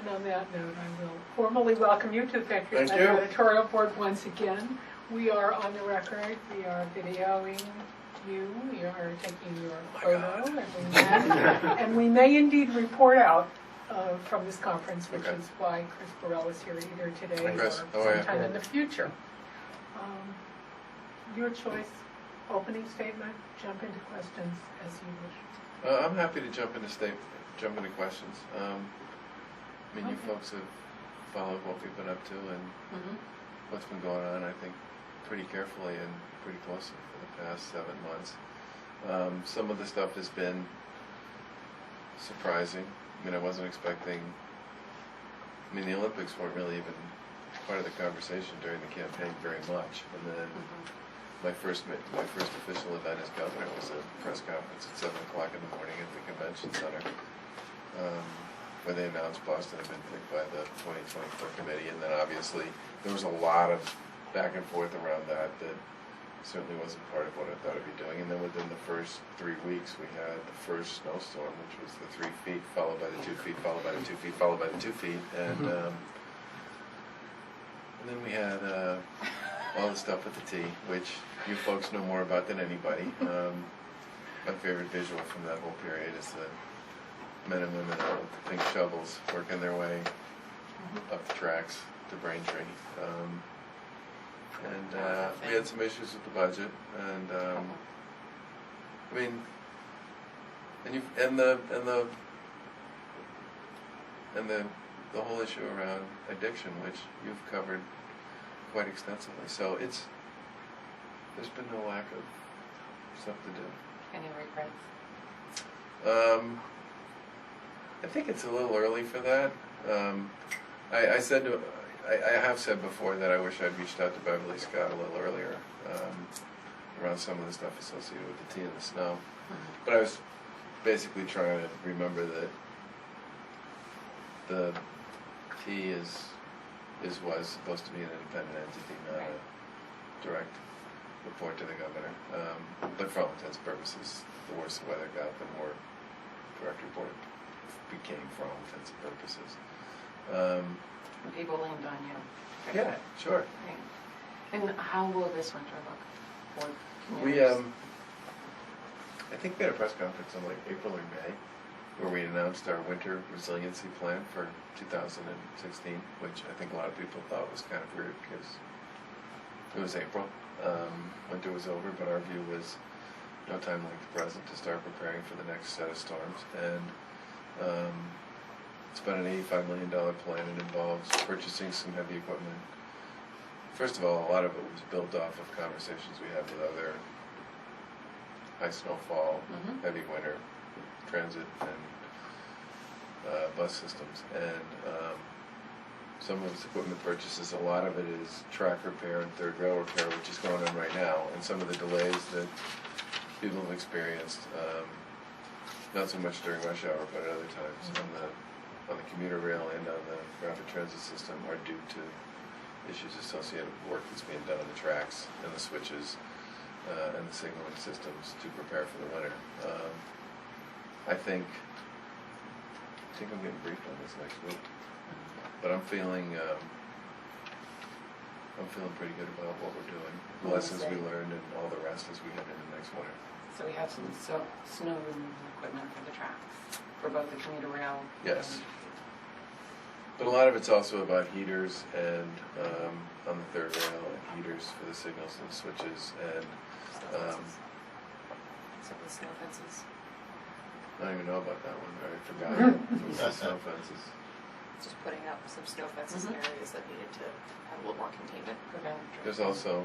And on that note, I will formally welcome you to the Patriot Ledger editorial board once again. We are on the record. We are videoing you. We are taking your photo, and we may indeed report out from this conference, which is why Chris Burrell is here either today or sometime in the future. Your choice. Opening statement. Jump into questions as you wish. I'm happy to jump into questions. I mean, you folks have followed what we've been up to and what's been going on, I think, pretty carefully and pretty closely for the past 7 months. Some of the stuff has been surprising. I mean, I wasn't expecting. I mean, the Olympics weren't really even part of the conversation during the campaign very much, and then my first official event as governor was a press conference at 7 o'clock in the morning at the convention center, where they announced Boston had been picked by the 2024 committee, and then obviously there was a lot of back and forth around that certainly wasn't part of what I thought I'd be doing. And then within the first 3 weeks, we had the first snowstorm, which was the 3 feet, followed by the 2 feet, followed by the 2 feet, followed by the 2 feet, and then we had all the stuff with the T, which you folks know more about than anybody. My favorite visual from that whole period is the men and women out with the pink shovels working their way up the tracks to Braintree. And we had some issues with the budget, and I mean, and the whole issue around addiction, which you've covered quite extensively. So there's been no lack of stuff to do. Any regrets? I think it's a little early for that. I have said before that I wish I'd reached out to Beverly Scott a little earlier around some of the stuff associated with the tea and the snow. But I was basically trying to remember that the tea was supposed to be an independent entity, not a direct report to the governor. But for all intents and purposes, the worse the weather got, the more direct report became for all intents and purposes. People leaned on you. Yeah, sure. Right. And how will this winter look for We, commuters? I think we had a press conference in like April or May where we announced our winter resiliency plan for 2016, which I think a lot of people thought was kind of weird because it was April. Winter was over, but our view was no time like the present to start preparing for the next set of storms. And it's about an $85 million plan. It involves purchasing some heavy equipment. First of all, a lot of it was built off of conversations we had with other high snowfall, heavy winter transit and bus systems. And some of its equipment purchases, a lot of it is track repair and third rail repair, which is going on right now. And some of the delays that people have experienced, not so much during rush hour, but at other times on the commuter rail and on the rapid transit system are due to issues associated with work that's being done on the tracks and the switches and the signaling systems to prepare for the winter. I think I'm getting briefed on this next week, but I'm feeling pretty good about what we're doing, the lessons we learned, and all the rest as we head into next winter. So we have some snow removal equipment for the tracks, for both the commuter rail. Yes. But a lot of it's also about heaters and on the third rail, and heaters for the signals and switches, and So the snow fences. I don't even know about that one. I forgot. It was the snow fences. Just putting up some snow fences in areas that needed to have a little more containment. There's also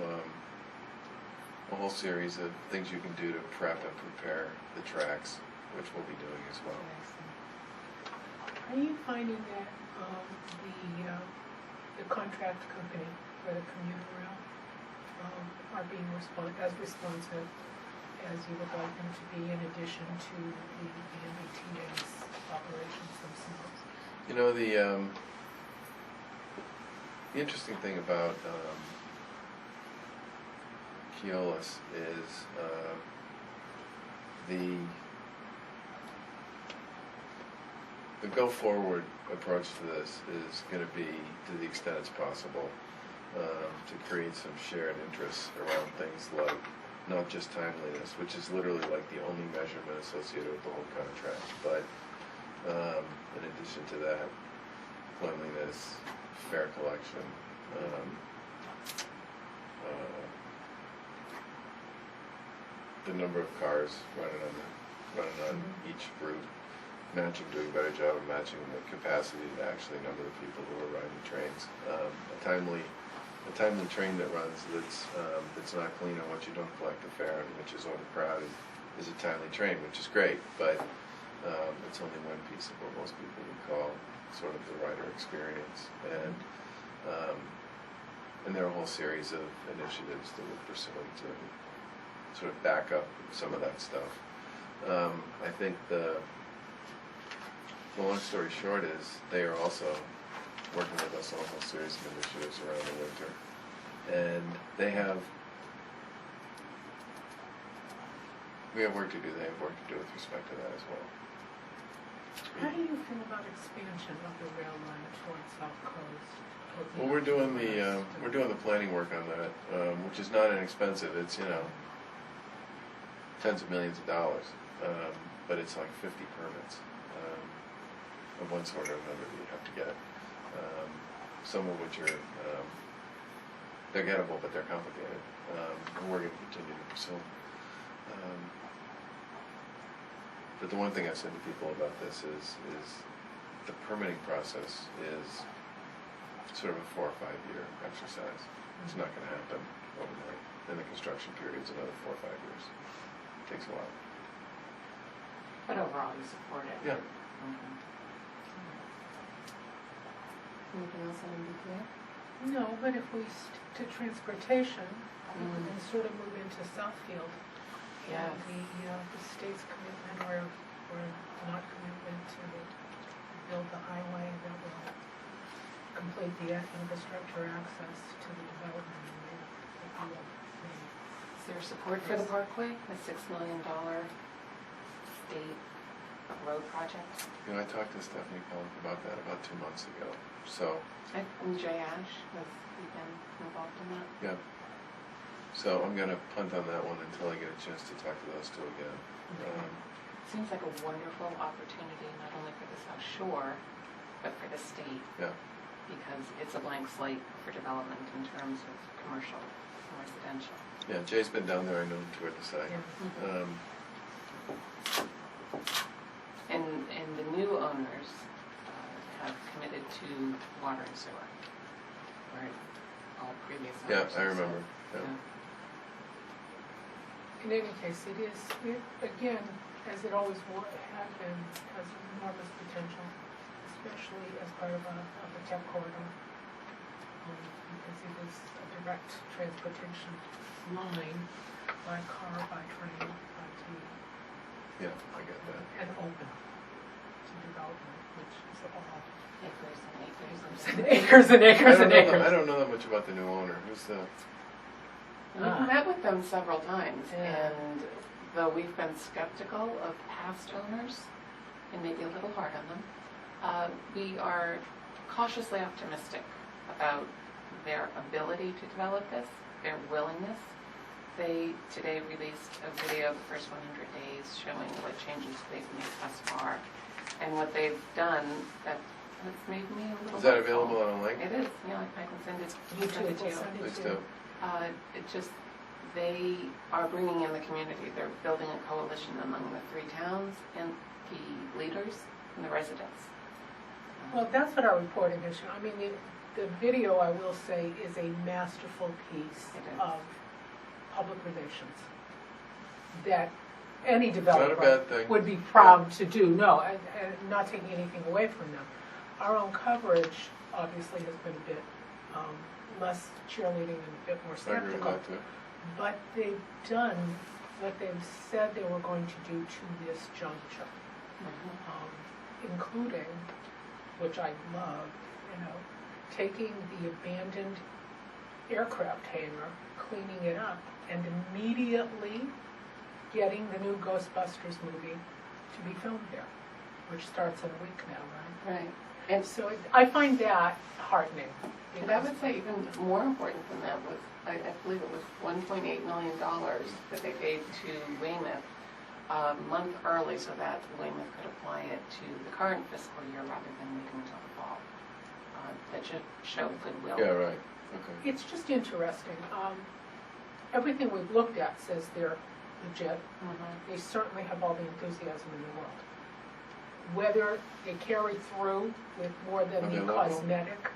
a whole series of things you can do to prep and prepare the tracks, which we'll be doing as well. Are you finding that the contract company for the commuter rail are being as responsive as you would like them to be, in addition to the MBTA's operations themselves? You know, the interesting thing about Keolis is the go forward approach to this is going to be, to the extent it's possible, to create some shared interests around things like not just timeliness, which is literally like the only measurement associated with the whole contract, but in addition to that, cleanliness, fair collection, the number of cars running on each route, doing a better job of matching the capacity to actually number of people who are riding trains. A timely train that runs that's not clean on what you don't collect the fare and which is overcrowded is a timely train, which is great, but it's only one piece of what most people would call sort of the rider experience. And there are a whole series of initiatives that we're pursuing to sort of back up some of that stuff. I think the long story short is they are also working with us on a whole series of initiatives around the winter. And we have work to do, they have work to do with respect to that as well. How do you feel about expansion of the rail line towards South Coast? Well, we're doing the planning work on that, which is not inexpensive. It's, tens of millions of dollars, but it's like 50 permits of one sort or another that you have to get. Some of which are they're gettable, but they're complicated, and we're going to continue to pursue them. But the one thing I've said to people about this is the permitting process is sort of a 4 or 5 year exercise. It's not going to happen overnight, and the construction period is another 4 or 5 years. It takes a while. But overall, you support it. Yeah. Anything else on MBTA? No, but if we stick to transportation, and sort of move into Southfield, Yes. the state's commitment or not commitment to build the highway that will complete the infrastructure access to the development. Is there support for the Parkway, the $6 million state road project? I talked to Stephanie Pollock about that about 2 months ago. So. And Jay Ash, has he been involved in that? Yeah. So I'm going to punt on that one until I get a chance to talk to those two again. Seems like a wonderful opportunity, not only for the South Shore, but for the state. Yeah. Because it's a blank slate for development in terms of commercial and residential. Yeah, Jay's been down there. I know him to where to say. Yeah. And the new owners have committed to water and sewer, where all previous owners. Yeah, I remember. Yeah. In any case, it again, as it always had been, has enormous potential, especially as part of a tech corridor, because it is a direct transportation line by car, by train, by tube. Yeah, I get that. And open to development, which is all Acres and acres acres and acres and acres. I don't know that much about the new owner. Who's the? We've met with them several times, Yeah. and though we've been skeptical of past owners and maybe a little hard on them, we are cautiously optimistic about their ability to develop this, their willingness. They today released a video of the first 100 days showing what changes they've made thus far, and what they've done that has made me a little. Is that hopeful. available on a link? It is. Yeah, I can send it. You too, to you. Please do. It just, they are bringing in the community. They're building a coalition among the 3 towns and the leaders and the residents. Well, that's what our reporting is. I mean, the video, I will say, is a masterful piece It is. of public relations that any Not a developer bad thing. would be proud to do. No, and not taking anything away from them. Our own coverage obviously has been a bit less cheerleading and a bit more I agree with skeptical. that too. But they've done what they've said they were going to do to this juncture, including, which I love, taking the abandoned aircraft hangar, cleaning it up, and immediately getting the new Ghostbusters movie to be filmed there, which starts in a week now, right? Right. And So I find that heartening. And I would say even more important than that was, I believe it was $1.8 million that they gave to Weymouth a month early so that Weymouth could apply it to the current fiscal year rather than waiting until the fall. That should show goodwill. Yeah, right, okay. It's just interesting. Everything we've looked at says they're legit. They certainly have all the enthusiasm in the world. Whether they carry through with more than Are the they local? cosmetic.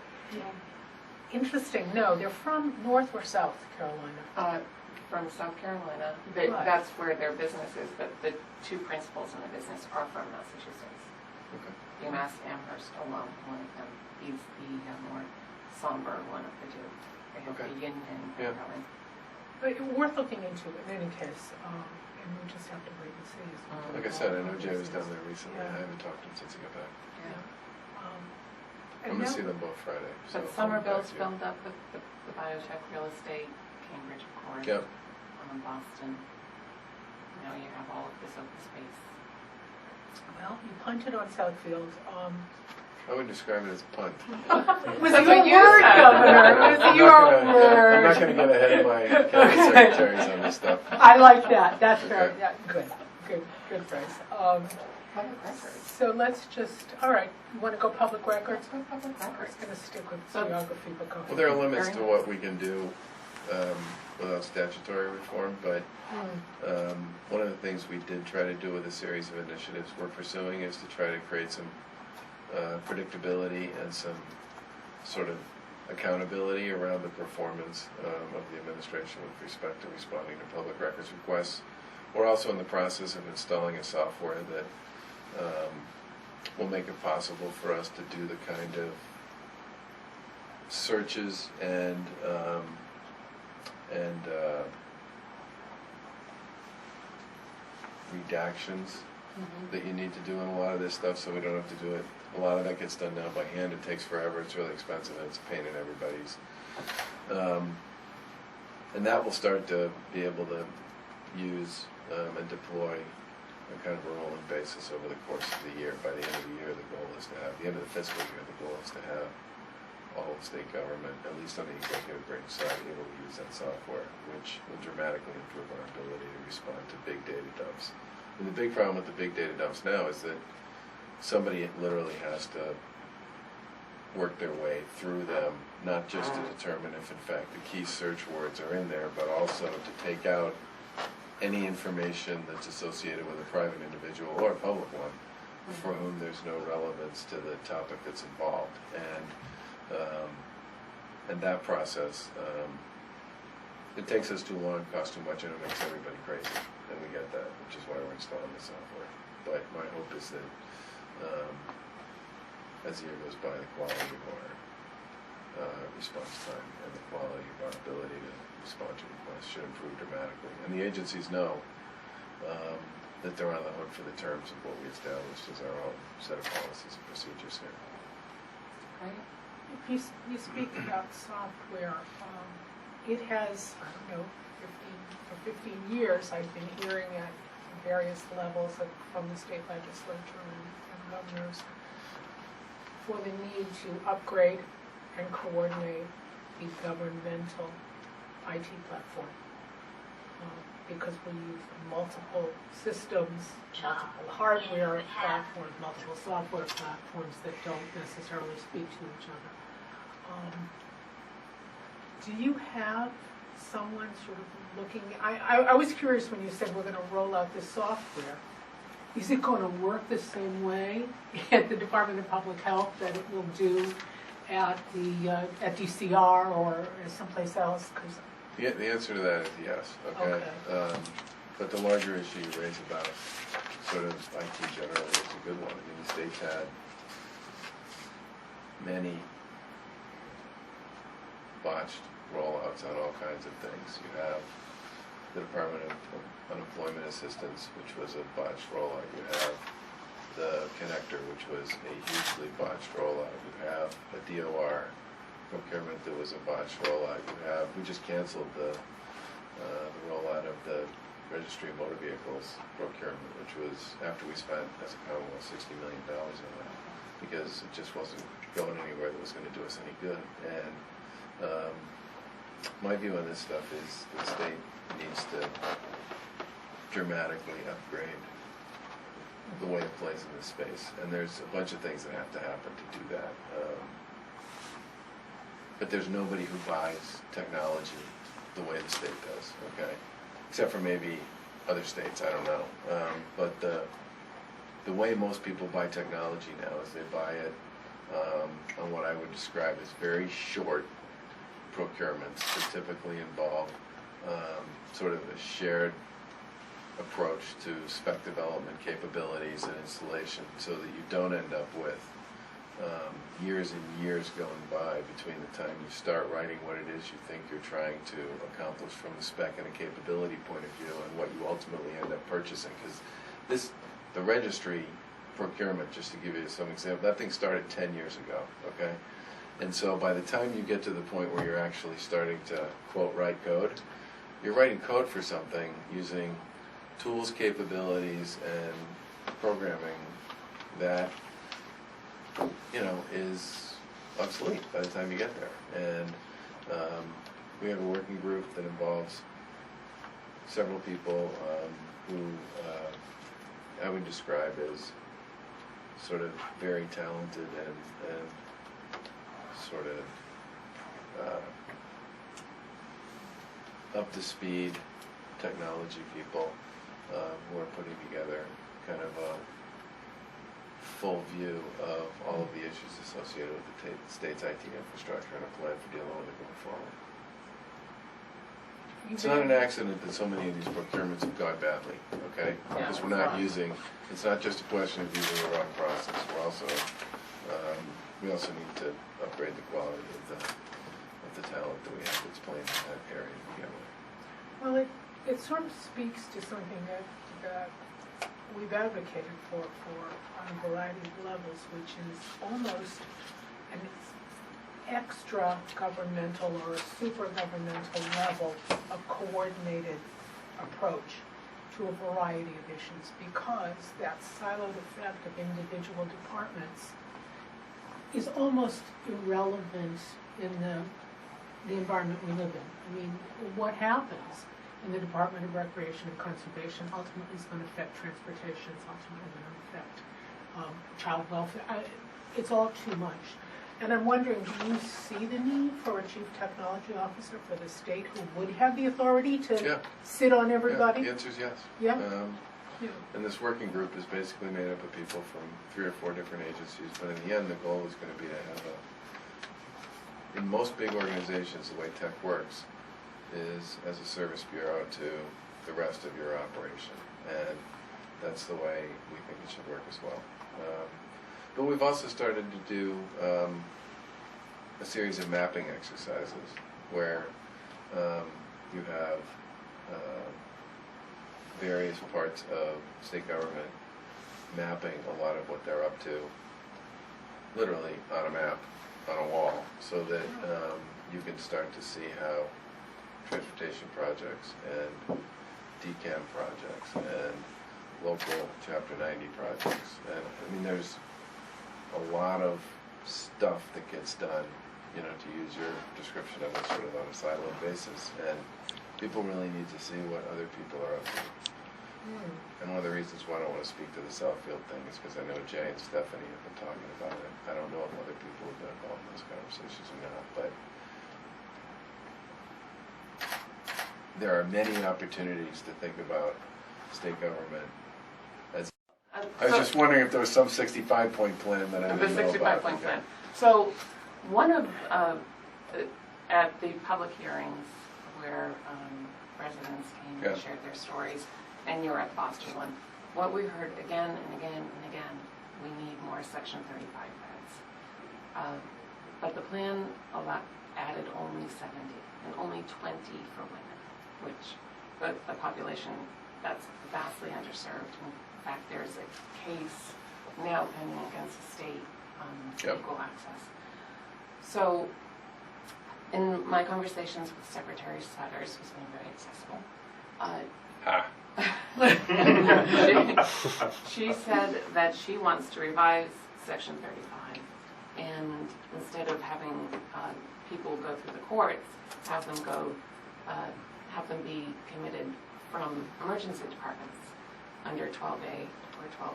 Interesting. No, they're from North or South Carolina. From South Carolina. Right. That's where their business is, but the two principals in the business are from Massachusetts. Okay. UMass Amherst alone, one of them. He's the more somber one of the two. They have Okay. the yin and Yeah. yang. But worth looking into in any case. And we just have to wait and see. as we Like I go said, I along know with Jay was this. down there recently. Yeah. I haven't talked to him since he got back. Yeah. And I'm gonna now- see them both Friday. So But I'll Somerville's come back to you. filled up with the biotech, real estate, Cambridge, of course. Yep. Boston. Now you have all of this open space. Well, you punted on Southfield. I would describe it as a punt. It was That's your what you word, said. Governor. It was your I'm word. not gonna get ahead of my county Okay. secretaries on this stuff. I like that. That's very, Okay. yeah, good phrase. Public records. So let's just, all right, you want to go public records? Let's go public I was records. going to stick with So- geography, but go Well, ahead. there are limits Very to nice. what we can do without statutory reform, but one of the things we did try to do with a series of initiatives we're pursuing is to try to create some predictability and some sort of accountability around the performance of the administration with respect to responding to public records requests. We're also in the process of installing a software that will make it possible for us to do the kind of searches and redactions that you need to do on a lot of this stuff, so we don't have to do it. A lot of that gets done now by hand. It takes forever. It's really expensive, and it's a pain in everybody's. And that will start to be able to use and deploy on kind of a rolling basis over the course of the year. By the end of the year, the goal is to have, the end of the fiscal year, the goal is to have all of state government, at least on the executive branch side, able to use that software, which will dramatically improve our ability to respond to big data dumps. And the big problem with the big data dumps now is that somebody literally has to work their way through them, not just to determine if in fact the key search words are in there, but also to take out any information that's associated with a private individual or a public one for whom there's no relevance to the topic that's involved. And that process, it takes us too long, costs too much, and it makes everybody crazy. And we get that, which is why we're installing the software. But my hope is that as the year goes by, the quality of our response time and the quality of our ability to respond to requests should improve dramatically. And the agencies know that they're on the hook for the terms of what we established as our own set of policies and procedures here. Right? You speak about software. It has, I don't know, 15 years I've been hearing at various levels from the state legislature and governors for the need to upgrade and coordinate the governmental IT platform. Because we use multiple systems, multiple hardware platforms, multiple software platforms that don't necessarily speak to each other. Do you have someone sort of looking, I was curious when you said we're going to roll out this software. Is it going to work the same way at the Department of Public Health that it will do at the at DCR or someplace else? 'Cause The answer to that is yes, okay? But the larger issue you raise about sort of IT generally is a good one. I mean, the state's had many botched rollouts on all kinds of things. You have the Department of Unemployment Assistance, which was a botched rollout. You have the connector, which was a hugely botched rollout. You have a DOR procurement that was a botched rollout. We just canceled the rollout of the Registry of Motor Vehicles procurement, which was after we spent, as a Commonwealth, $60 million on that. because it just wasn't going anywhere that was going to do us any good. And my view on this stuff is the state needs to dramatically upgrade the way it plays in this space. And there's a bunch of things that have to happen to do that. But there's nobody who buys technology the way the state does, okay? Except for maybe other states, I don't know. But the way most people buy technology now is they buy it on what I would describe as very short procurements that typically involve sort of a shared approach to spec development capabilities and installation, so that you don't end up with years and years going by between the time you start writing what it is you think you're trying to accomplish from the spec and a capability point of view, and what you ultimately end up purchasing. Because the registry procurement, just to give you some example, that thing started 10 years ago, okay? And so by the time you get to the point where you're actually starting to, quote, write code, you're writing code for something using tools, capabilities, and programming that, you know, is obsolete by the time you get there. And we have a working group that involves several people who I would describe as sort of very talented and sort of up to speed technology people who are putting together kind of a full view of all of the issues associated with the state's IT infrastructure and a plan for dealing with it going forward. It's not an accident that so many of these procurements have gone badly, okay? Because we're not using, it's not just a question of using the wrong process. We're also, we also need to upgrade the quality of the talent that we have that's playing in that area to begin with. Well, it sort of speaks to something that we've advocated for on a variety of levels, which is almost an extra governmental or a super governmental level of coordinated approach to a variety of issues, because that siloed effect of individual departments is almost irrelevant in the environment we live in. I mean, what happens in the Department of Recreation and Conservation ultimately is going to affect transportation, it's ultimately going to affect child welfare. It's all too much. And I'm wondering, do you see the need for a chief technology officer for the state who would have the authority to sit on everybody? Yeah, the answer is yes. Yeah. And this working group is basically made up of people from 3 or 4 different agencies, but in the end the goal is going to be to have in most big organizations, the way tech works is as a service bureau to the rest of your operation, and that's the way we think it should work as well. But we've also started to do a series of mapping exercises where you have various parts of state government mapping a lot of what they're up to, literally on a map, on a wall, so that you can start to see how transportation projects and DCAM projects and local Chapter 90 projects. And I mean, there's a lot of stuff that gets done, you know, to use your description of it, sort of on a siloed basis. And people really need to see what other people are up to. And one of the reasons why I don't want to speak to the Southfield thing is because I know Jay and Stephanie have been talking about it. I don't know if other people have been involved in those conversations or not, but there are many opportunities to think about state government as. I was just wondering if there was some 65-point plan that I didn't know about. The 65-point plan. So one of, at the public hearings where residents came and shared their stories, and you were at the Boston one, what we heard again and again and again, we need more Section 35 beds. But the plan added only 70 and only 20 for women, which the population that's vastly underserved. In fact, there's a case now pending against the state on equal access. So in my conversations with Secretary Sutters, who's been very accessible, she said that she wants to revise Section 35, and instead of having people go through the courts, have them be committed from emergency departments under 12A or 12E.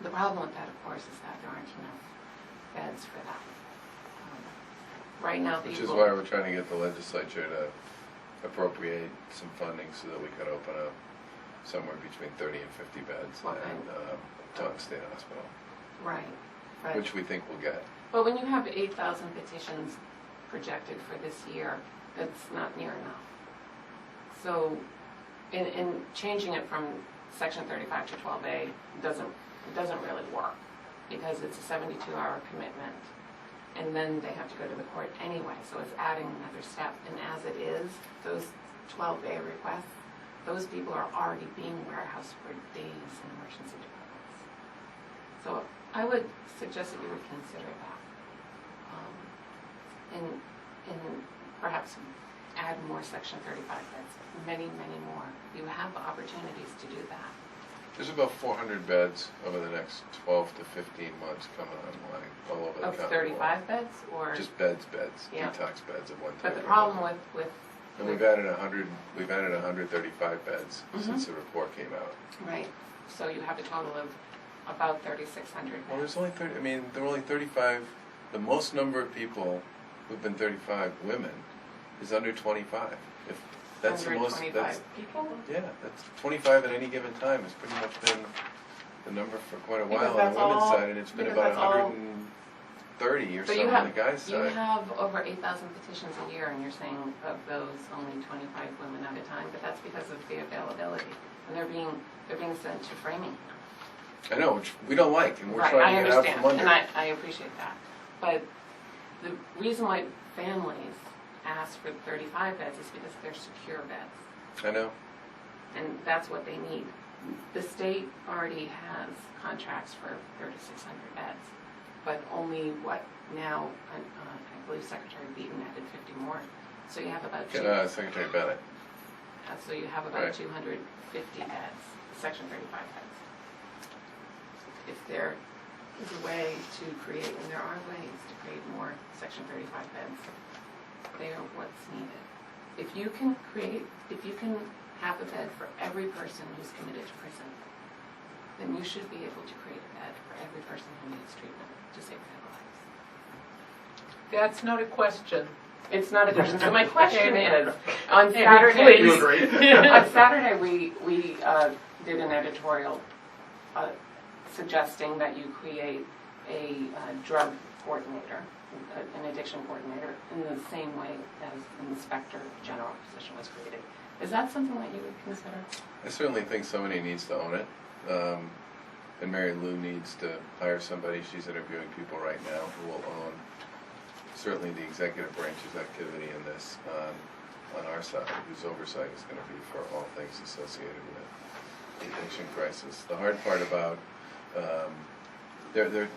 The problem with that, of course, is that there aren't enough beds for that. Right now, Which is why we're trying to get the legislature to appropriate some funding so that we could open up somewhere between 30 and 50 beds at Taunton State Hospital. Right. Which we think we'll get. But when you have 8,000 petitions projected for this year, that's not near enough. So, in changing it from Section 35 to 12A doesn't really work, because it's a 72-hour commitment, and then they have to go to the court anyway. So it's adding another step. And as it is, those 12A requests, those people are already being warehoused for days in emergency departments. So I would suggest that you would consider that, and perhaps add more Section 35 beds, many more. You have opportunities to do that. There's about 400 beds over the next 12 to 15 months coming online all over the Of country. 35 beds, or Just beds, yeah. detox beds of one type. But the problem with and we've added 135 beds since the report came out. right, so you have a total of about 3,600 beds. Well, there's only 30. I mean, there are only 35. The most number of people who've been 35 women is under 25. If that's the most. 125 people? Yeah, that's 25 at any given time. It's pretty much been the number for quite a while Because on the that's women's all- side, and it's been because about that's all- 130 or So something on the guys' you side. have over 8,000 petitions a year, and you're saying of those only 25 women at a time, but that's because of the availability, and they're being sent to Framingham. I know, which we don't like, and we're Right, trying I to get out understand, from under. and I appreciate that. But the reason why families ask for 35 beds is because they're secure beds, I know. and that's what they need. The state already has contracts for 3,600 beds, but only what now, I believe Secretary Beaton added 50 more. So you have about Secretary Bennett. so you have about Right. 250 beds, Section 35 beds. If there is a way to create, and there are ways to create more Section 35 beds, they are what's needed. If you can have a bed for every person who's committed to prison, then you should be able to create a bed for every person who needs treatment to save their lives. That's not a question. It's not a question. So my question is, on Hey, Saturday, please. on Saturday we did an editorial suggesting that you create a drug coordinator, an addiction coordinator, in the same way as an inspector general position was created. Is that something that you would consider? I certainly think somebody needs to own it. And Mary Lou needs to hire somebody. She's interviewing people right now who will own certainly the executive branch's activity in this on our side, whose oversight is going to be for all things associated with the addiction crisis. The hard part about the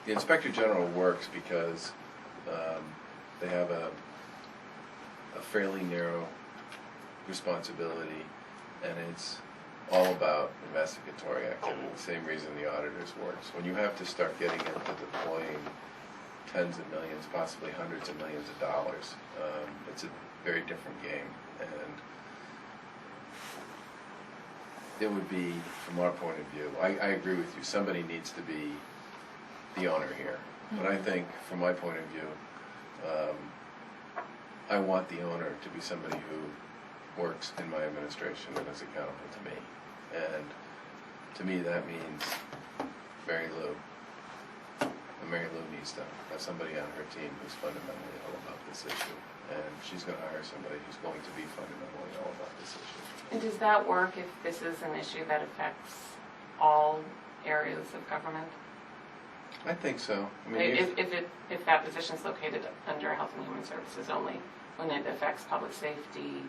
Inspector General works because they have a fairly narrow responsibility, and it's all about investigatory activity, the same reason the auditors works. When you have to start getting into deploying tens of millions, possibly hundreds of millions of dollars, it's a very different game. And it would be, from our point of view, I agree with you, somebody needs to be the owner here. But I think, from my point of view, I want the owner to be somebody who works in my administration and is accountable to me. And to me that means Mary Lou. And Mary Lou needs to have somebody on her team who's fundamentally all about this issue. And she's going to hire somebody who's going to be fundamentally all about this issue. And does that work if this is an issue that affects all areas of government? I think so. I mean, If that position is located under Health and Human Services only, when it affects public safety,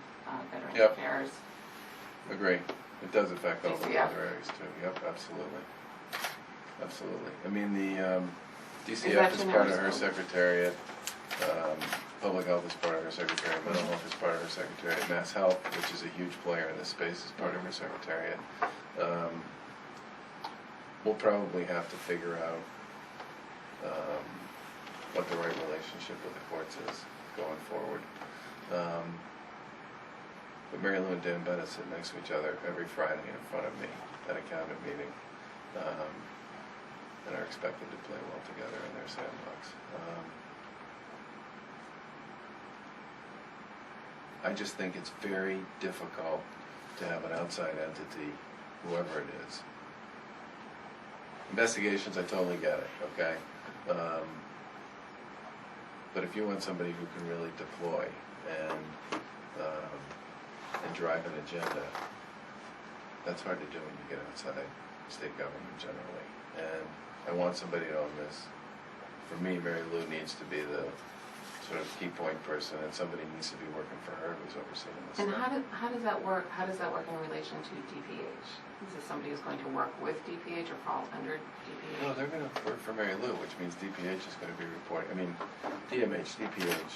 veteran Yep. affairs. agree. It does affect all the DCF. other areas too. Yep, absolutely. Absolutely. I mean, the Is DCF that is too part of narrow her scope? secretariat. Public health is part of her secretariat. Mental health is part of her secretariat. Mass health, which is a huge player in this space, is part of her secretariat. we'll probably have to figure out what the right relationship with the courts is going forward. But Mary Lou and Dan Bennett sit next to each other every Friday in front of me at a cabinet meeting, and are expected to play well together in their sandbox. I just think it's very difficult to have an outside entity, whoever it is. Investigations, I totally get it, okay? But if you want somebody who can really deploy and drive an agenda, that's hard to do when you get outside state government generally. And I want somebody to own this. For me, Mary Lou needs to be the sort of key point person, and somebody needs to be working for her who's overseeing this. And stuff. how does that work? How does that work in relation to DPH? Is this somebody who's going to work with DPH or fall under DPH? No, they're going to work for Mary Lou, which means DPH is going to be reporting. I mean, DMH, DPH,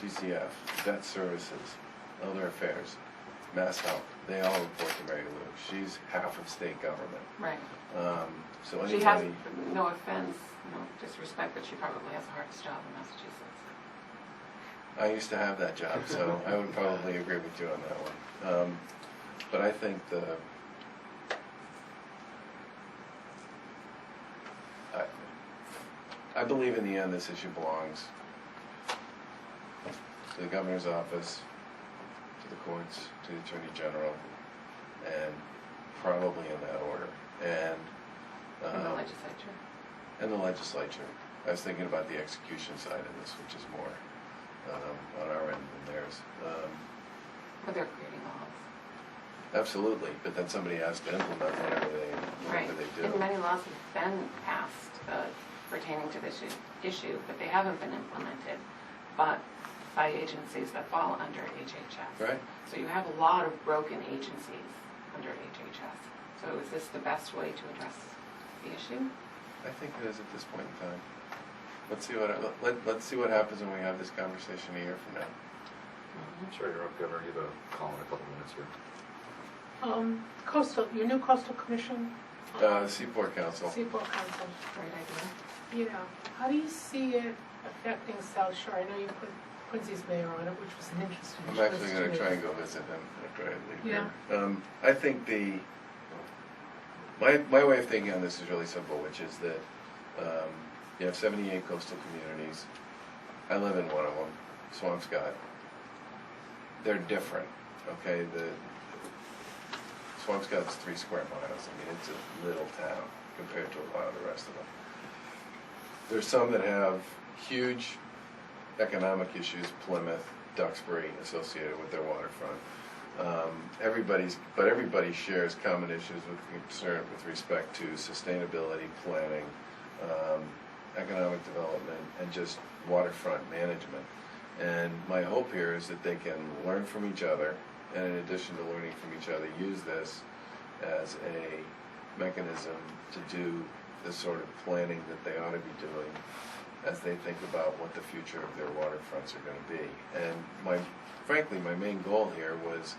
DCF, Vet Services, Elder Affairs, Mass Health, they all report to Mary Lou. She's half of state government. Right. So She has, anybody, no offense, no disrespect, but she probably has the hardest job in Massachusetts. I used to have that job, so I would probably agree with you on that one. But I think I believe in the end this issue belongs to the governor's office, to the courts, to the attorney general, and probably in that order. And In the legislature. and the legislature. I was thinking about the execution side of this, which is more on our end than theirs. But they're creating laws. Absolutely, but then somebody has to implement whatever they do. And many laws have been passed pertaining to this issue, but they haven't been implemented, but by agencies that fall under HHS. Right. So you have a lot of broken agencies under HHS. So is this the best way to address the issue? I think it is at this point in time. Let's see what happens when we have this conversation a year from now. Sure, you're up, Governor. You have a call in a couple minutes here. Your new coastal commission? Seaport Council. Seaport Council. Great idea. You know, how do you see it affecting South Shore? I know you put Quincy's mayor on it, which was an interesting I'm choice actually going me. to try and go visit him after I leave Yeah. here. I think my way of thinking on this is really simple, which is that you have 78 coastal communities. I live in one of them, Swampscott. They're different, okay? Swampscott's 3 square miles. I mean, it's a little town compared to a lot of the rest of them. There's some that have huge economic issues, Plymouth, Duxbury, associated with their waterfront. Everybody shares common issues with concern with respect to sustainability, planning, economic development, and just waterfront management. And my hope here is that they can learn from each other, and in addition to learning from each other, use this as a mechanism to do the sort of planning that they ought to be doing as they think about what the future of their waterfronts are going to be. And frankly, my main goal here was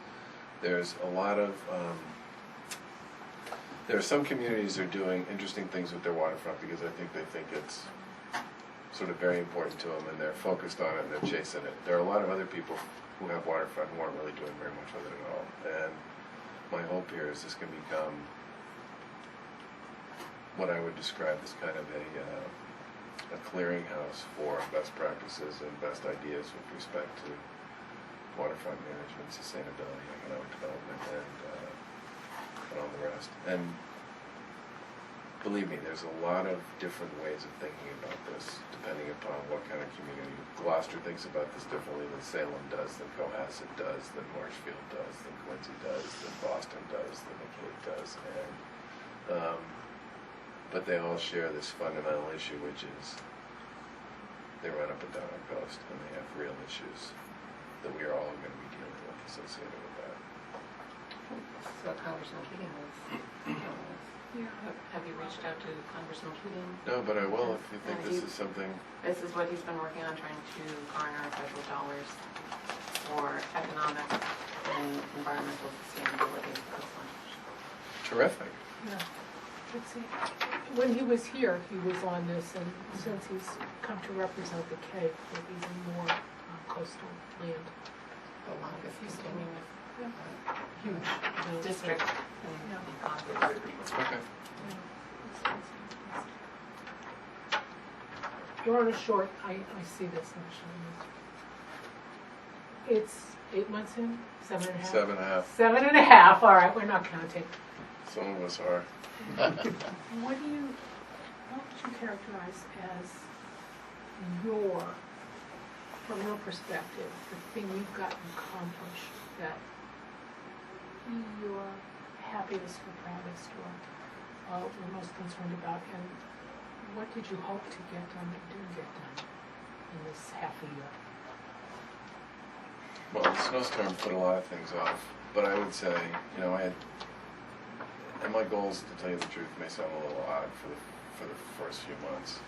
there's a lot of, there are some communities that are doing interesting things with their waterfront because I think it's sort of very important to them and they're focused on it and they're chasing it. There are a lot of other people who have waterfront who aren't really doing very much with it at all. And my hope here is this can become what I would describe as kind of a clearinghouse for best practices and best ideas with respect to waterfront management, sustainability, economic development, and all the rest. And believe me, there's a lot of different ways of thinking about this, depending upon what kind of community. Gloucester thinks about this differently than Salem does, than Cohasset does, than Marshfield does, than Quincy does, than Boston does, than McCabe does. And, but they all share this fundamental issue, which is they run up and down our coast, and they have real issues that we are all going to be dealing with associated with that. This is what Congressman Keating was telling us. Yeah. Have you reached out to Congressman Keating? No, but I will if you think this is something. This is what he's been working on, trying to garner federal dollars for economic and environmental sustainability of the coastline. Terrific. Yeah. let's see, when he was here, he was on this, and since he's come to represent the Cape with even more coastal land. The longest continuous Huge. district Yeah. in Congress. Okay. You're on a short, I see this actually. It's 8 months in, 7.5? 7.5. 7.5, all right, we're not counting. Some of us are. What would you characterize as from your perspective, the thing you've gotten accomplished that you're happiest or proudest or most concerned about, and what did you hope to get done that didn't get done in this half a year? Well, the snowstorm put a lot of things off, but I would say, and my goals, to tell you the truth, may sound a little odd for the first few months.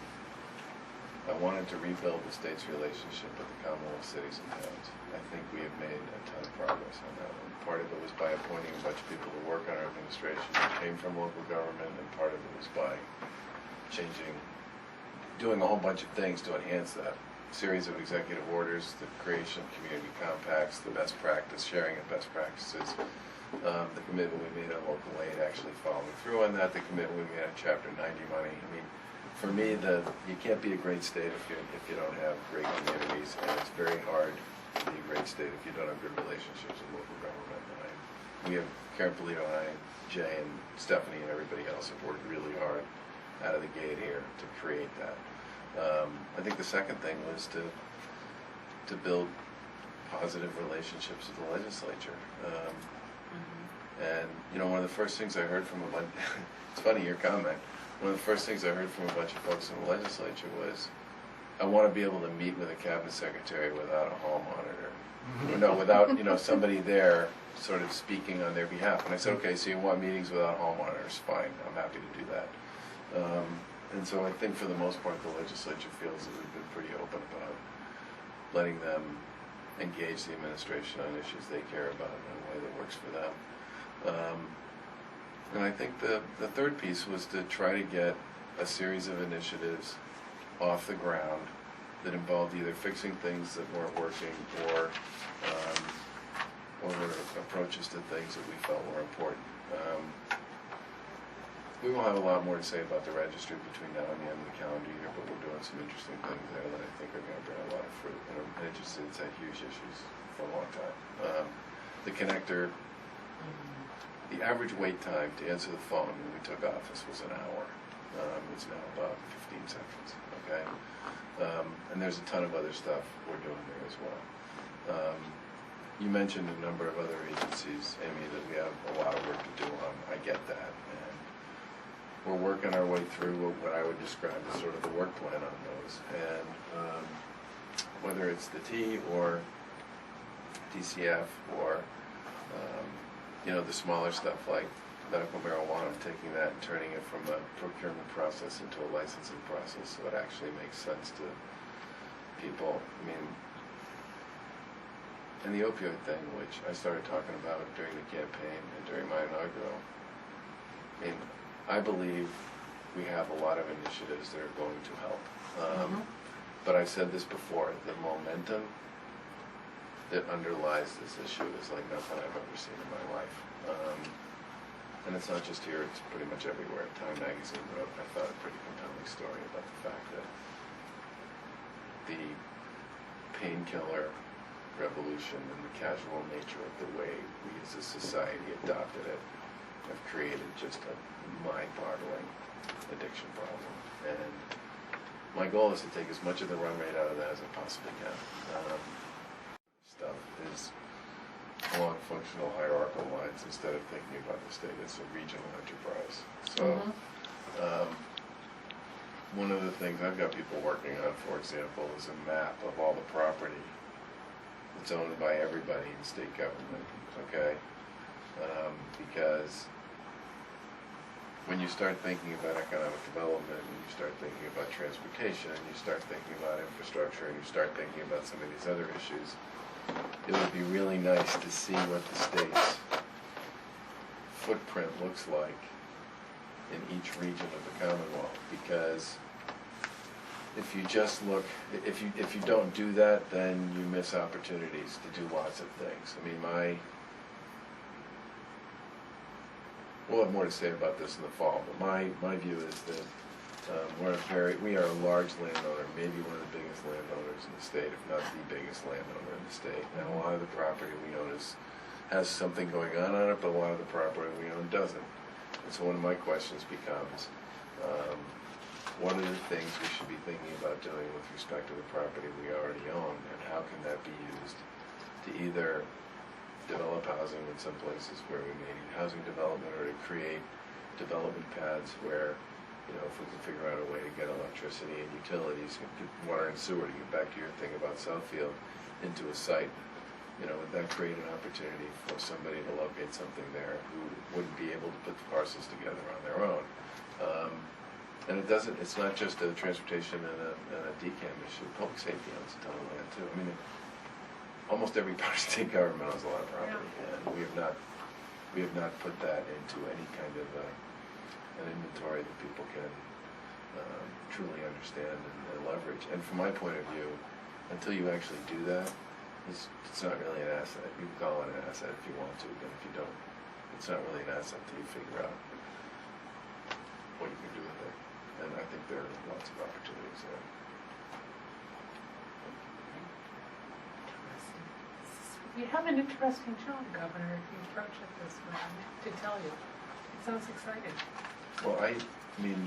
I wanted to rebuild the state's relationship with the Commonwealth cities and towns. I think we have made a ton of progress on that one. Part of it was by appointing a bunch of people to work on our administration who came from local government, and part of it was by doing a whole bunch of things to enhance that. Series of executive orders, the creation of community compacts, the best practice, sharing of best practices, the commitment we made on local aid, actually following through on that, the commitment we made on Chapter 90 money. I mean, for me, you can't be a great state if you don't have great communities, and it's very hard to be a great state if you don't have good relationships with local government. We have Karen Polito and I, Jay and Stephanie and everybody else have worked really hard out of the gate here to create that. I think the second thing was to build positive relationships with the legislature. And one of the first things I heard from it's funny your comment, one of the first things I heard from a bunch of folks in the legislature was, I want to be able to meet with a cabinet secretary without a hall monitor. No, without somebody there sort of speaking on their behalf. And I said, okay, so you want meetings without hall monitors? Fine, I'm happy to do that. And so I think for the most part the legislature feels that we've been pretty open about letting them engage the administration on issues they care about in a way that works for them. And I think the third piece was to try to get a series of initiatives off the ground that involved either fixing things that weren't working or approaches to things that we felt were important. We will have a lot more to say about the registry between now and the end of the calendar year, but we're doing some interesting things there that I think are going to bring a lot of fruit. And it's had huge issues for a long time. The connector, the average wait time to answer the phone when we took office was an hour. It's now about 15 seconds, okay? And there's a ton of other stuff we're doing there as well. You mentioned a number of other agencies, Amy, that we have a lot of work to do on. I get that. We're working our way through what I would describe as sort of the work plan on those. And whether it's the T or DCF or, the smaller stuff like medical marijuana, taking that and turning it from a procurement process into a licensing process so it actually makes sense to people. I mean, and the opioid thing, which I started talking about during the campaign and during my inaugural, I mean, I believe we have a lot of initiatives that are going to help. But I've said this before, the momentum that underlies this issue is like nothing I've ever seen in my life. And it's not just here, it's pretty much everywhere. Time magazine wrote, I thought, a pretty compelling story about the fact that the painkiller revolution and the casual nature of the way we as a society adopted it have created just a mind-boggling addiction problem. And my goal is to take as much of the run rate out of that as I possibly can. Stuff is along functional hierarchical lines instead of thinking about the state as a regional enterprise. So one of the things I've got people working on, for example, is a map of all the property that's owned by everybody in state government, okay? Because when you start thinking about economic development, and you start thinking about transportation, and you start thinking about infrastructure, and you start thinking about some of these other issues, it would be really nice to see what the state's footprint looks like in each region of the Commonwealth, because if you just look, if you don't do that, then you miss opportunities to do lots of things. I mean, we'll have more to say about this in the fall, but my view is that we are a large landowner, maybe one of the biggest landowners in the state, if not the biggest landowner in the state. And a lot of the property we own has something going on it, but a lot of the property we own doesn't. And so one of my questions becomes, what are the things we should be thinking about doing with respect to the property we already own, and how can that be used to either develop housing in some places where we may need housing development, or to create development paths where, if we can figure out a way to get electricity and utilities, water and sewer, to get back to your thing about Southfield, into a site, would that create an opportunity for somebody to locate something there who wouldn't be able to put the parcels together on their own? And it's not just a transportation and a DCAM issue. Public safety owns a ton of land too. I mean, almost every part of state government owns a lot of property, and we have not put that into any kind of an inventory that people can truly understand and leverage. And from my point of view, until you actually do that, it's not really an asset. You can call it an asset if you want to, but if you don't, it's not really an asset until you figure out what you can do with it. And I think there are lots of opportunities there. You have an interesting job, Governor, if you approach it this way, to tell you. It sounds exciting. Well, I mean,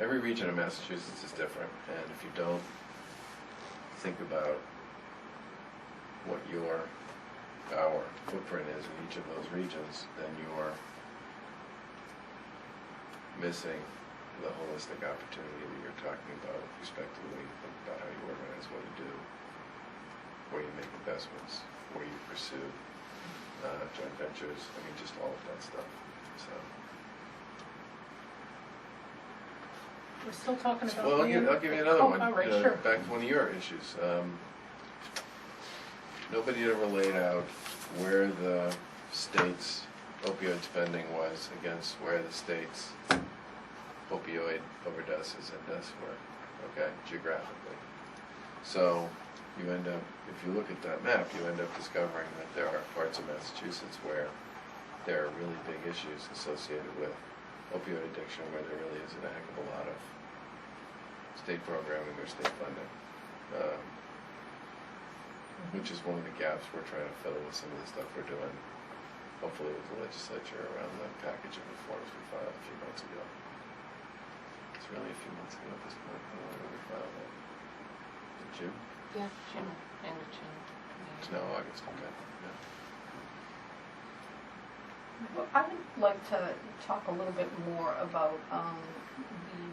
every region of Massachusetts is different, and if you don't think about what our footprint is in each of those regions, then you are missing the holistic opportunity that you're talking about with respect to the way you think about how you organize what you do, where you make investments, where you pursue joint ventures, I mean, just all of that stuff. So. We're still talking about... Well, I'll give you another one. All right, sure. Back to one of your issues. Nobody ever laid out where the state's opioid spending was against where the state's opioid overdoses and deaths were, okay, geographically. So you end up, if you look at that map, you end up discovering that there are parts of Massachusetts where there are really big issues associated with opioid addiction, where there really isn't a heck of a lot of state programming or state funding, which is one of the gaps we're trying to fill with some of the stuff we're doing, hopefully with the legislature, around the package of reforms we filed a few months ago. It's really a few months ago at this point. I don't know when we filed that. In June? Yeah, June, end of June. It's now August, okay. Yeah. Well, I would like to talk a little bit more about the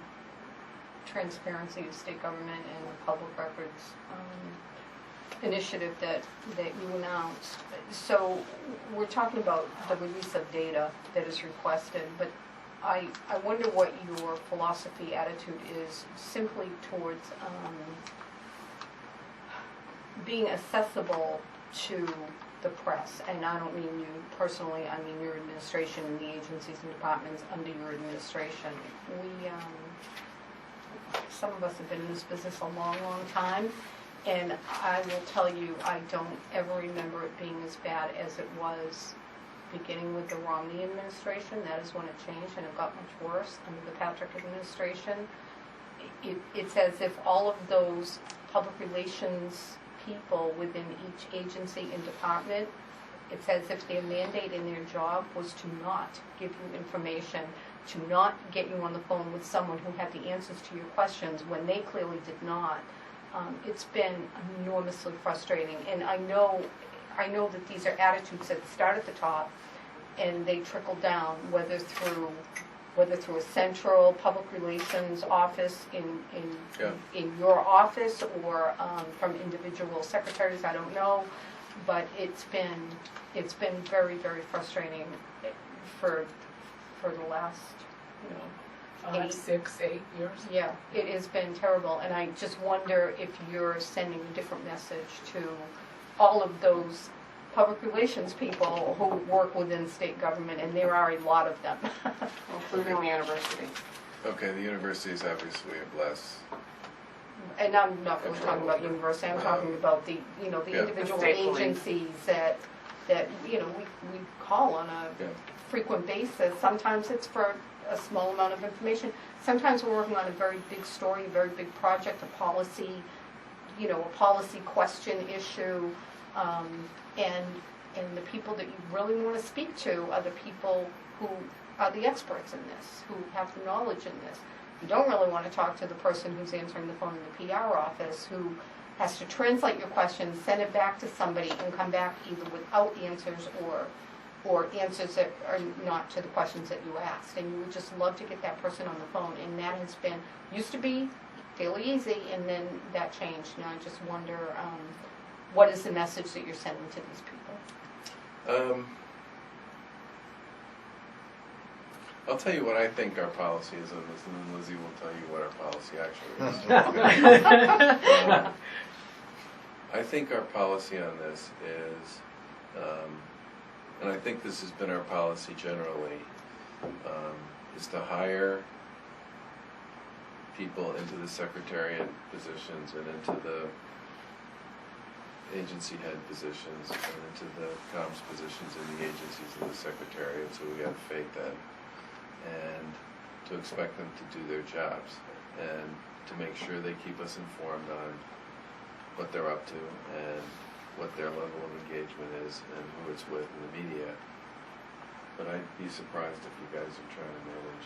transparency of state government and the public records initiative that you announced. So we're talking about the release of data that is requested, but I wonder what your philosophy, attitude is simply towards being accessible to the press. And I don't mean you personally, I mean your administration and the agencies and departments under your administration. Some of us have been in this business a long, long time, and I will tell you, I don't ever remember it being as bad as it was beginning with the Romney administration. That is when it changed, and it got much worse under the Patrick administration. It's as if all of those public relations people within each agency and department, it's as if their mandate in their job was to not give you information, to not get you on the phone with someone who had the answers to your questions when they clearly did not. It's been enormously frustrating, and I know that these are attitudes that start at the top and they trickle down, whether through a central public relations office in your office or from individual secretaries, I don't know, but it's been very, very frustrating for the last 5, 6, 8 years. Yeah, it has been terrible, and I just wonder if you're sending a different message to all of those public relations people who work within state government, and there are a lot of them. Including the university. Okay, the university is obviously a bless. And I'm not really talking about university, I'm talking about the, you know, the Yeah. individual The state police. agencies that, you know, we call on a Yeah. frequent basis. Sometimes it's for a small amount of information. Sometimes we're working on a very big story, a very big project, a policy, you know, a policy question issue. And the people that you really want to speak to are the people who are the experts in this, who have the knowledge in this. You don't really want to talk to the person who's answering the phone in the PR office, who has to translate your questions, send it back to somebody, and come back either without answers or answers that are not to the questions that you asked. And you would just love to get that person on the phone. And that has been, used to be fairly easy, and then that changed. And I just wonder, what is the message that you're sending to these people? I'll tell you what I think our policy is on this, and then Lizzie will tell you what our policy actually is. I think our policy on this is, and I think this has been our policy generally, is to hire people into the secretariat positions and into the agency head positions and into the comms positions in the agencies of the secretariat, so we have faith in, and to expect them to do their jobs and to make sure they keep us informed on what they're up to and what their level of engagement is and who it's with in the media. But I'd be surprised if you guys are trying to manage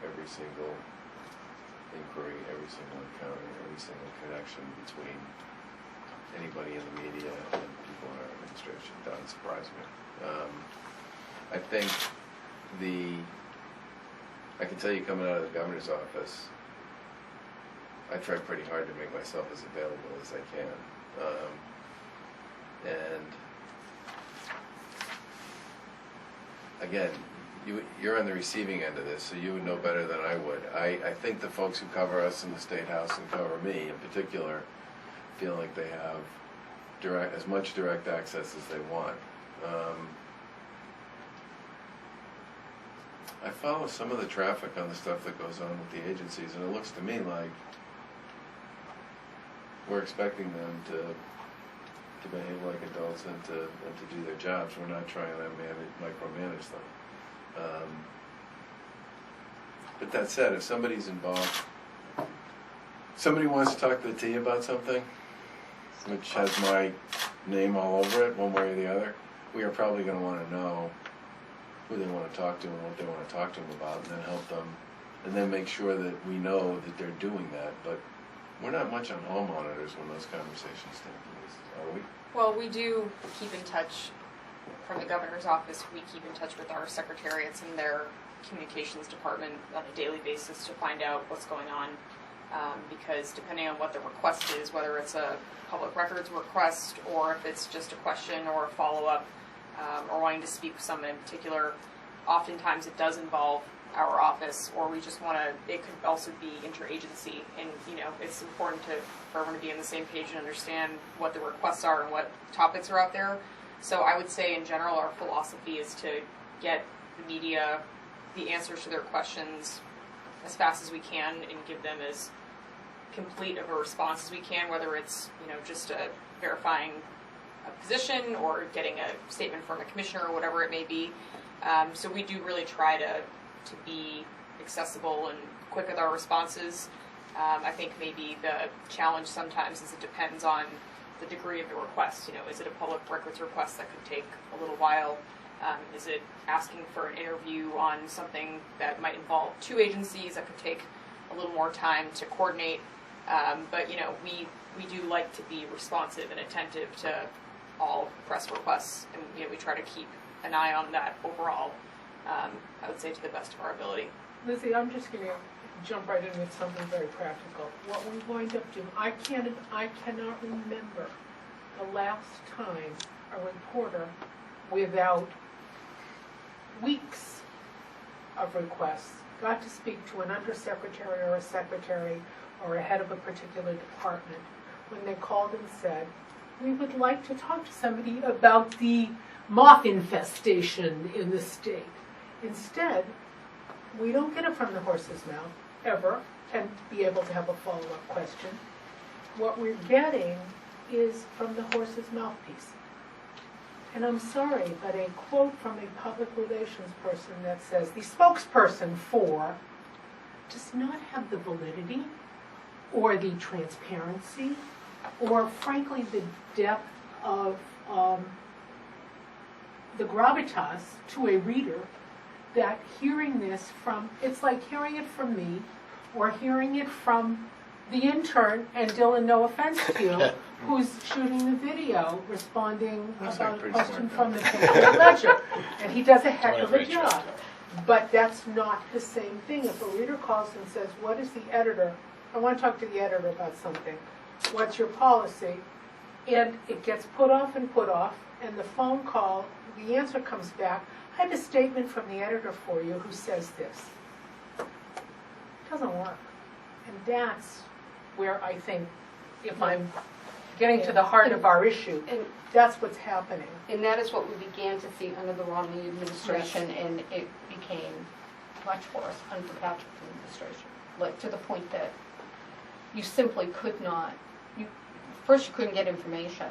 every single inquiry, every single encounter, every single connection between anybody in the media and people in our administration. That would surprise me. I think I can tell you, coming out of the governor's office, I try pretty hard to make myself as available as I can. And again, you're on the receiving end of this, so you would know better than I would. I think the folks who cover us in the State House and cover me in particular feel like they have as much direct access as they want. I follow some of the traffic on the stuff that goes on with the agencies, and it looks to me like we're expecting them to behave like adults and to do their jobs. We're not trying to micromanage them. But that said, if somebody's involved, somebody wants to talk to the T about something, which has my name all over it, one way or the other, we are probably going to want to know who they want to talk to and what they want to talk to them about, and then help them, and then make sure that we know that they're doing that. But we're not much on hall monitors when those conversations take place, are we? Well, we do keep in touch from the governor's office. We keep in touch with our secretariats and their communications department on a daily basis to find out what's going on. Because depending on what the request is, whether it's a public records request or if it's just a question or a follow-up, or wanting to speak with someone in particular, oftentimes it does involve our office, or we just want to, it could also be interagency, and it's important for everyone to be on the same page and understand what the requests are and what topics are out there. So I would say in general our philosophy is to get the media the answers to their questions as fast as we can and give them as complete of a response as we can, whether it's just verifying a position or getting a statement from a commissioner or whatever it may be. So we do really try to be accessible and quick with our responses. I think maybe the challenge sometimes is it depends on the degree of the request. Is it a public records request that could take a little while? Is it asking for an interview on something that might involve two agencies that could take a little more time to coordinate? But we do like to be responsive and attentive to all press requests, and we try to keep an eye on that overall. I would say to the best of our ability. Lizzie, I'm just going to jump right in with something very practical. What we wind up doing, I cannot remember the last time a reporter, without weeks of requests, got to speak to an undersecretary or a secretary or a head of a particular department when they called and said, we would like to talk to somebody about the moth infestation in the state. Instead, we don't get it from the horse's mouth, ever, and be able to have a follow-up question. What we're getting is from the horse's mouthpiece. And I'm sorry, but a quote from a public relations person that says, the spokesperson for, does not have the validity or the transparency or, frankly, the depth of the gravitas to a reader that hearing this from, it's like hearing it from me or hearing it from the intern, and Dylan, no offense to you, who's shooting the video, responding Looks about like a pretty question smart from guy. the Patriot Ledger. And he does a heck of a Whatever he job. trusts. But that's not the same thing. If a reader calls and says, what is the editor? I want to talk to the editor about something. What's your policy? And it gets put off, and the phone call, the answer comes back, I have a statement from the editor for you who says this. It doesn't work. And that's where I think, if I'm getting to the heart of our issue, And that's what's happening. And that is what we began to see under the Romney administration, and it became much worse under the Patriot administration. Like, to the point that you simply could not, first you couldn't get information,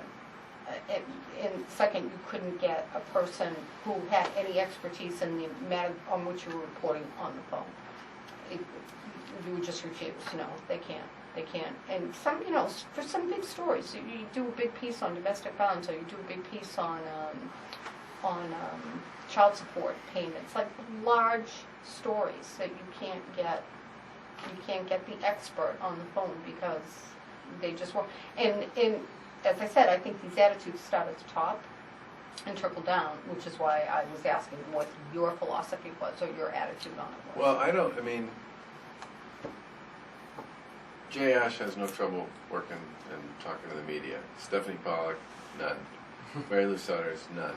and second you couldn't get a person who had any expertise in the matter on which you were reporting on the phone. You would just refuse, no, they can't. They can't. And some, for some big stories, you do a big piece on domestic violence, or you do a big piece on child support payments, like large stories that you can't get the expert on the phone because they just won't. And as I said, I think these attitudes start at the top and trickle down, which is why I was asking what your philosophy was or your attitude on it was. Well, Jay Ash has no trouble working and talking to the media. Stephanie Pollack, none. Mary Lou Sutters, none.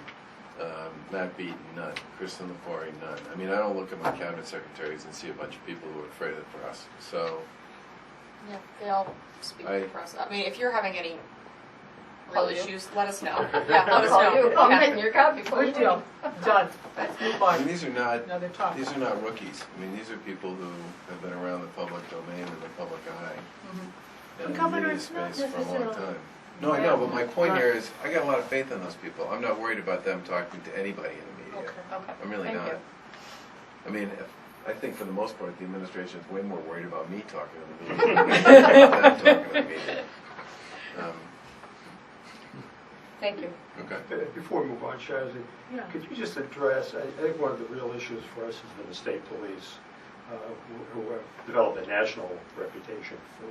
Matt Beaton, none. Kristen Lepori, none. I mean, I don't look at my cabinet secretaries and see a bunch of people who are afraid of the press. So, Yeah, they all speak I- to the press. I mean, if you're having any Call real you. issues, let us know. Yeah, let us Call you. know. I'm Yeah. getting your copy for Good you. deal. Done. Let's move I on. mean, these are not Another rookies. I mean, these are people who have been around the public domain and the public eye The and in the governor media is not space for a long necessarily- time. No, I know, but my point here is, I got a lot of faith in those people. I'm not worried about them talking to anybody in the media. Okay. I'm really Thank not. you. I mean, I think for the most part, the administration is way more worried about me talking to the media than them talking to the media. Thank you. Okay. Before we move on, Shazzy, Yeah. could you just address, I think one of the real issues for us has been the state police, who have developed a national reputation for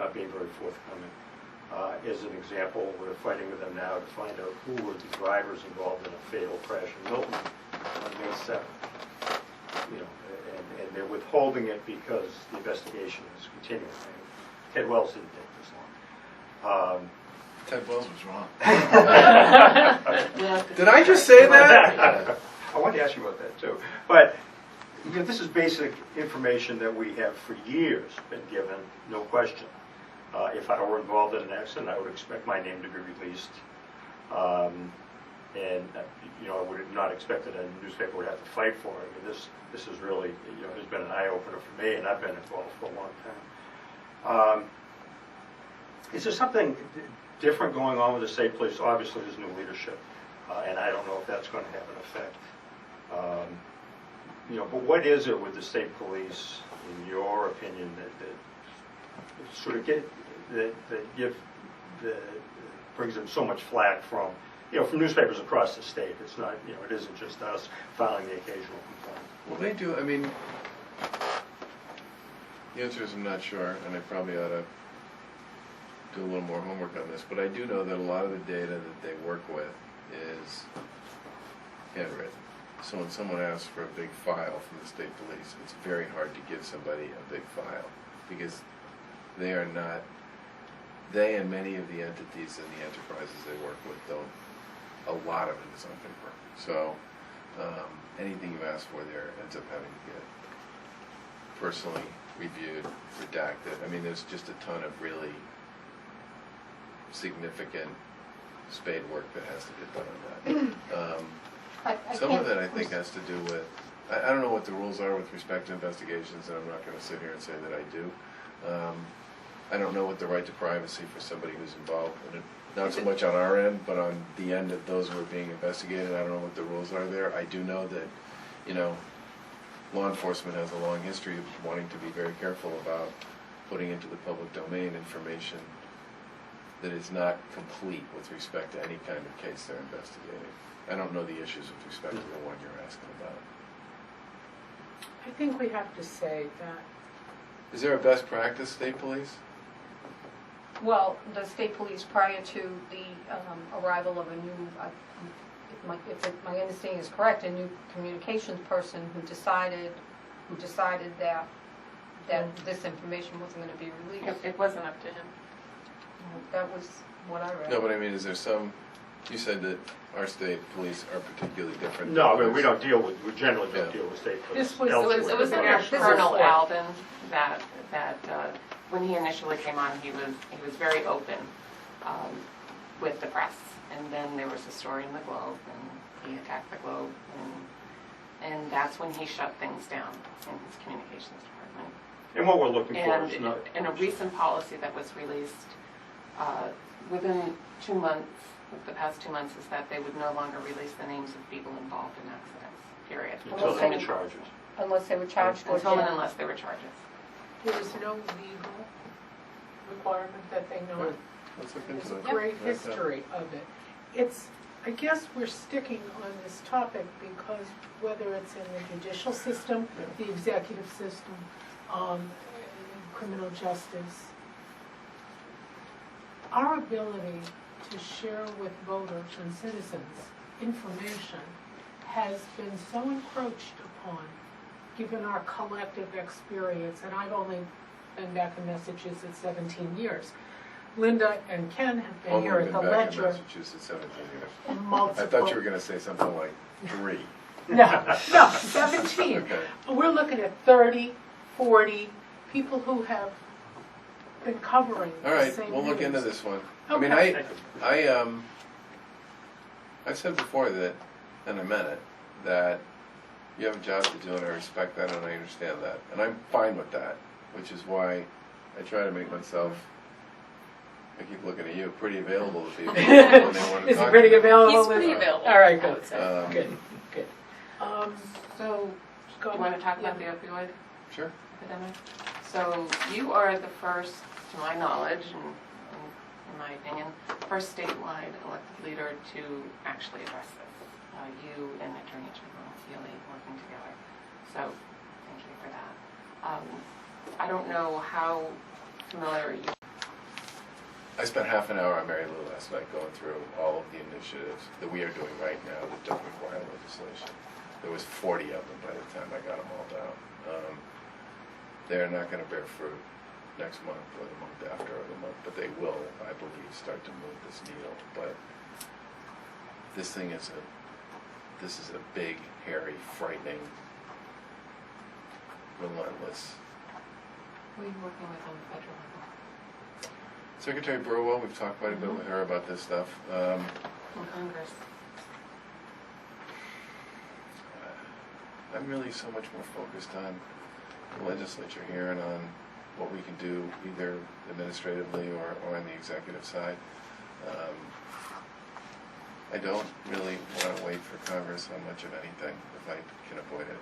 not being very forthcoming. As an example, we're fighting with them now to find out who were the drivers involved in a fatal crash in Milton on May 7th. And they're withholding it because the investigation is continuing. Ted Wells didn't take this long. Ted Wells was wrong. Yeah. Did I just say that? I wanted to ask you about that too. But this is basic information that we have for years been given, no question. If I were involved in an accident, I would expect my name to be released. I would not expect that a newspaper would have to fight for it. I mean, this is really, has been an eye-opener for me, and I've been involved for a long time. Is there something different going on with the state police? Obviously, there's new leadership, and I don't know if that's going to have an effect. But what is it with the state police, in your opinion, that sort of brings them so much flack from newspapers across the state? It's not, it isn't just us filing the occasional complaint. Well, they do. I mean, the answer is I'm not sure, and I probably ought to do a little more homework on this. But I do know that a lot of the data that they work with is handwritten. So when someone asks for a big file from the state police, it's very hard to give somebody a big file because they are not. They and many of the entities and the enterprises they work with don't. A lot of it is on paper. So anything you ask for there ends up having to get personally reviewed, redacted. I mean, there's just a ton of really significant spade work that has to get done on that. I Some can't- of it, I think, has to do with, I don't know what the rules are with respect to investigations, and I'm not gonna sit here and say that I do. I don't know what the right to privacy for somebody who's involved in it, not so much on our end, but on the end of those who are being investigated. I don't know what the rules are there. I do know that, you know, law enforcement has a long history of wanting to be very careful about putting into the public domain information that is not complete with respect to any kind of case they're investigating. I don't know the issues with respect to the one you're asking about. I think we have to say that Is there a best practice, state police? Well, the state police, prior to the arrival of a new, if my understanding is correct, a new communications person who decided that this information wasn't going to be released. It wasn't up to him. That was what I read. No, but I mean, is there some, you said that our state police are particularly different. No, I mean, than we others. we generally don't deal with state police. This was- elsewhere. It was This is Colonel for- Alden that when he initially came on, he was very open with the press. And then there was a story in the Globe, and he attacked the Globe, and that's when he shut things down in his communications department. And what we're looking for And is not... in a recent policy that was released within 2 months, the past 2 months, is that they would no longer release the names of people involved in accidents, period. Until they get charges. Unless they were charged or Until and jailed. unless there were charges. there is no legal requirement that they know. Let's look There's into a it. great Right. history of it. I guess we're sticking on this topic because whether it's in the judicial system, the executive system, criminal justice, our ability to share with voters and citizens information has been so encroached upon, given our collective experience, and I've only been back in Massachusetts 17 years. Linda and Ken have been here at the Only been back in Ledger Massachusetts 17 years. multiple. I thought you were gonna say something like 3. No, 17. Okay. We're looking at 30, 40 people who have been covering All the right, same we'll look news. into this one. I mean, Okay. I said before that, and I meant it, that you have a job to do, and I respect that, and I understand that. And I'm fine with that, which is why I try to make myself, I keep looking at you, pretty available to people when they want to talk. Is he pretty to me. available? He's pretty Liz? available, All right, I good. would say. Good, good. So, Go do you want to talk yeah. about the opioid Sure. epidemic? So, you are the first, to my knowledge, and in my opinion, first statewide elected leader to actually address this. You and Attorney General Healy working together. So, thank you for that. I don't know how familiar you. I spent half an hour on Mary Lou last night going through all of the initiatives that we are doing right now that don't require legislation. There was 40 of them by the time I got them all down. They're not going to bear fruit next month or the month after or the month, but they will, I believe, start to move this needle. But this thing is a big, hairy, frightening, relentless. Who are you working with on the federal level? Secretary Burwell, we've talked quite a bit with her about this stuff. In Congress? I'm really so much more focused on the legislature here and on what we can do either administratively or on the executive side. I don't really want to wait for Congress on much of anything if I can avoid it.